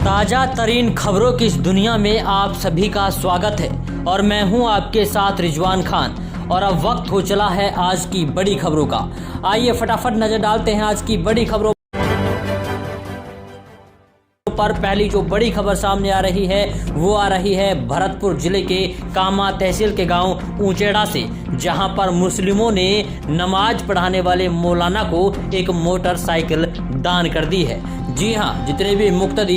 ताज़ा तरीन खबरों की इस दुनिया में आप सभी का स्वागत है और मैं हूं आपके साथ रिजवान खान। और अब वक्त हो चला है आज की बड़ी खबरों का। आइए फटाफट नजर डालते हैं आज की बड़ी खबरों पर। पहली जो बड़ी खबर सामने आ रही है वो आ रही है भरतपुर जिले के कामा तहसील के गांव ऊंचेड़ा से, जहां पर मुस्लिमों ने नमाज पढ़ाने वाले मौलाना को एक मोटरसाइकिल दान कर दी है। जी हां, जितने भी मुक्तदी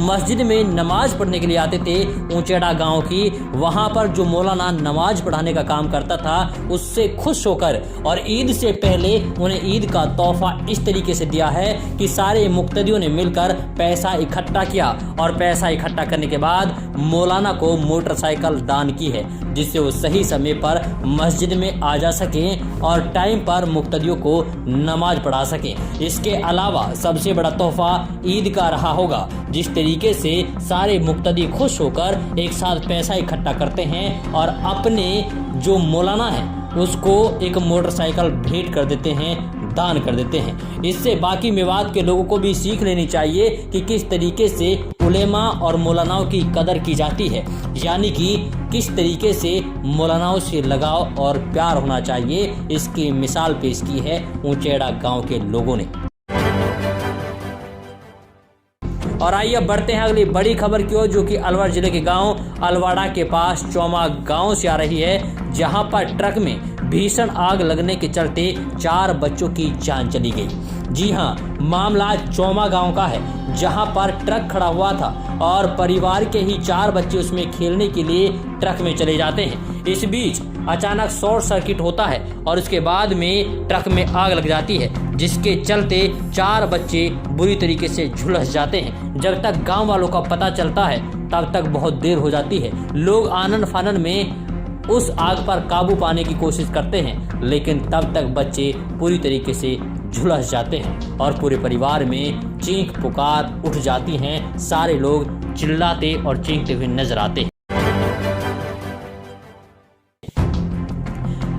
मस्जिद में नमाज पढ़ने के लिए आते थे ऊंचेड़ा गांव की, वहां पर जो मौलाना नमाज पढ़ाने का काम करता था उससे खुश होकर और ईद से पहले उन्हें ईद का तोहफा इस तरीके से दिया है कि सारे मुक्तदियों ने मिलकर पैसा इकट्ठा किया और पैसा इकट्ठा करने के बाद मौलाना को मोटरसाइकिल दान की है, जिससे वो सही समय पर मस्जिद में आ जा सकें और टाइम पर मुक्तदियों को नमाज पढ़ा सकें। इसके अलावा सबसे बड़ा तोहफा ईद का रहा होगा, जिस तरीके से सारे मुक्तदी खुश होकर एक साथ पैसा इकट्ठा करते हैं और अपने जो मौलाना है उसको एक मोटरसाइकिल भेंट कर देते हैं, दान कर देते हैं। इससे बाकी मेवात के लोगों को भी सीख लेनी चाहिए कि किस तरीके से उलेमा और मौलानाओं की कदर की जाती है, यानी कि किस तरीके से मौलानाओं से लगाव और प्यार होना चाहिए। इसकी मिसाल पेश की है ऊंचेड़ा गांव के लोगों ने। और आइए बढ़ते हैं अगली बड़ी खबर की ओर, जो कि अलवर जिले के गांव अलवाड़ा के पास चौमा गांव से आ रही है, जहां पर ट्रक में भीषण आग लगने के चलते 4 बच्चों की जान चली गई। जी हां, मामला चौमा गांव का है, जहां पर ट्रक खड़ा हुआ था और परिवार के ही 4 बच्चे उसमें खेलने के लिए ट्रक में चले जाते हैं। इस बीच अचानक शॉर्ट सर्किट होता है और उसके बाद में ट्रक में आग लग जाती है, जिसके चलते 4 बच्चे बुरी तरीके से झुलस जाते हैं। जब तक गांव वालों का पता चलता है तब तक बहुत देर हो जाती है। लोग आनन फानन में उस आग पर काबू पाने की कोशिश करते हैं, लेकिन तब तक बच्चे पूरी तरीके से झुलस जाते हैं और पूरे परिवार में चीख पुकार उठ जाती हैं। सारे लोग चिल्लाते और चीखते हुए नजर आते हैं।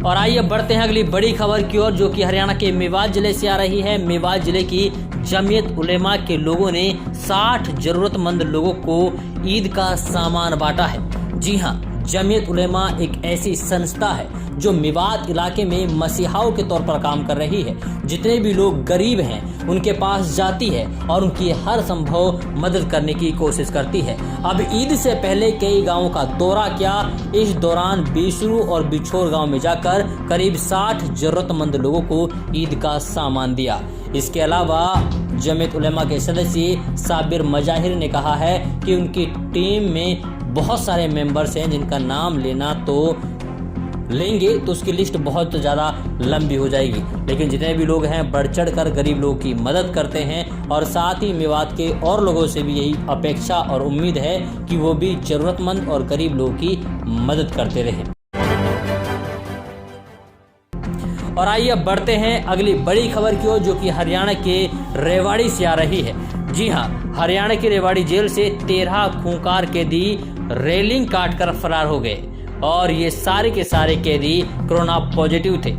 और आइए बढ़ते हैं अगली बड़ी खबर की ओर, जो कि हरियाणा के मेवात जिले से आ रही है। मेवात जिले की जमीयत उलेमा के लोगों ने 60 जरूरतमंद लोगों को ईद का सामान बांटा है। जी हां, जमीयत उलेमा एक ऐसी संस्था है जो मेवात इलाके में मसीहाओं के तौर पर काम कर रही है। जितने भी लोग गरीब हैं उनके पास जाती है और उनकी हर संभव मदद करने की कोशिश करती है। अब ईद से पहले कई गांवों का दौरा किया। इस दौरान बीसरू और बिछोर गांव में जाकर करीब 60 जरूरतमंद लोगों को ईद का सामान दिया। इसके अलावा जमीयत उलेमा के सदस्य साबिर मजाहिर ने कहा है कि उनकी टीम में बहुत सारे मेंबर्स हैं, जिनका नाम लेना तो लेंगे तो उसकी लिस्ट बहुत ज़्यादा लंबी हो जाएगी, लेकिन जितने भी लोग हैं बढ़ चढ़ कर गरीब लोगों की मदद करते हैं और साथ ही मेवात के और लोगों से भी यही अपेक्षा और उम्मीद है कि वो भी ज़रूरतमंद और गरीब लोगों की मदद करते रहें। और आइए अब बढ़ते हैं अगली बड़ी खबर की ओर, जो कि हरियाणा के रेवाड़ी से आ रही है। जी हां, हरियाणा की रेवाड़ी जेल से 13 खूंखार कैदी रेलिंग काटकर फरार हो गए और ये सारे के सारे कैदी कोरोना पॉजिटिव थे।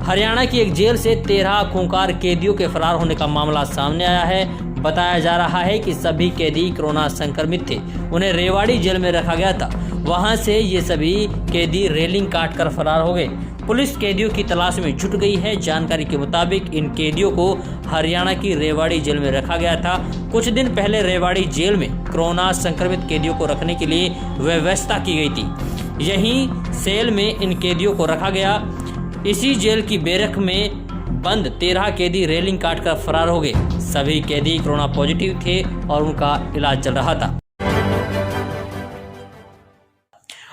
हरियाणा की एक जेल से 13 खूंखार कैदियों के फरार होने का मामला सामने आया है। बताया जा रहा है कि सभी कैदी कोरोना संक्रमित थे। उन्हें रेवाड़ी जेल में रखा गया था। वहां से ये सभी कैदी रेलिंग काटकर फरार हो गए। पुलिस कैदियों की तलाश में जुट गई है। जानकारी के मुताबिक इन कैदियों को हरियाणा की रेवाड़ी जेल में रखा गया था। कुछ दिन पहले रेवाड़ी जेल में कोरोना संक्रमित कैदियों को रखने के लिए व्यवस्था की गई थी। यहीं सेल में इन कैदियों को रखा गया। इसी जेल की बैरक में बंद 13 कैदी रेलिंग काटकर फरार हो गए। सभी कैदी कोरोना पॉजिटिव थे और उनका इलाज चल रहा था।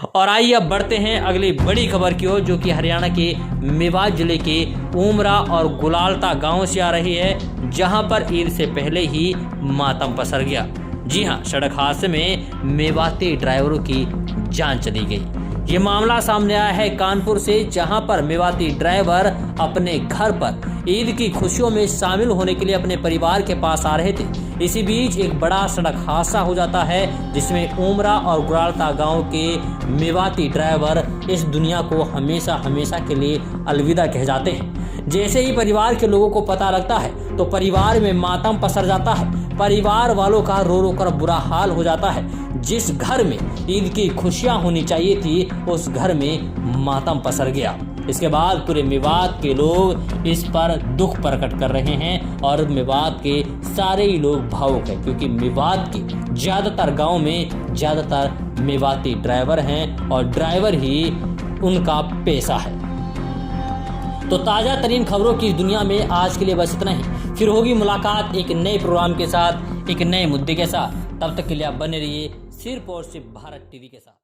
और आइए अब बढ़ते हैं अगली बड़ी खबर की ओर, जो कि हरियाणा के मेवात जिले के उमरा और गुलालता गांव से आ रही है, जहां पर ईद से पहले ही मातम पसर गया। जी हां, सड़क हादसे में मेवाती ड्राइवरों की जान चली गई। ये मामला सामने आया है कानपुर से, जहां पर मेवाती ड्राइवर अपने घर पर ईद की खुशियों में शामिल होने के लिए अपने परिवार के पास आ रहे थे। इसी बीच एक बड़ा सड़क हादसा हो जाता है, जिसमें उमरा और गुलालता गांव के मेवाती ड्राइवर इस दुनिया को हमेशा हमेशा के लिए अलविदा कह जाते हैं। जैसे ही परिवार के लोगों को पता लगता है तो परिवार में मातम पसर जाता है। परिवार वालों का रो रो कर बुरा हाल हो जाता है। जिस घर में ईद की खुशियां होनी चाहिए थी, उस घर में मातम पसर गया। इसके बाद पूरे मेवात के लोग इस पर दुख प्रकट कर रहे हैं और मेवात के सारे ही लोग भावुक हैं, क्योंकि मेवात के ज़्यादातर गांव में ज़्यादातर मेवाती ड्राइवर हैं और ड्राइवर ही उनका पेशा है। तो ताज़ा तरीन खबरों की दुनिया में आज के लिए बस इतना ही। फिर होगी मुलाकात एक नए प्रोग्राम के साथ, एक नए मुद्दे के साथ। तब तक के लिए आप बने रहिए सिर्फ और सिर्फ भारत टीवी के साथ।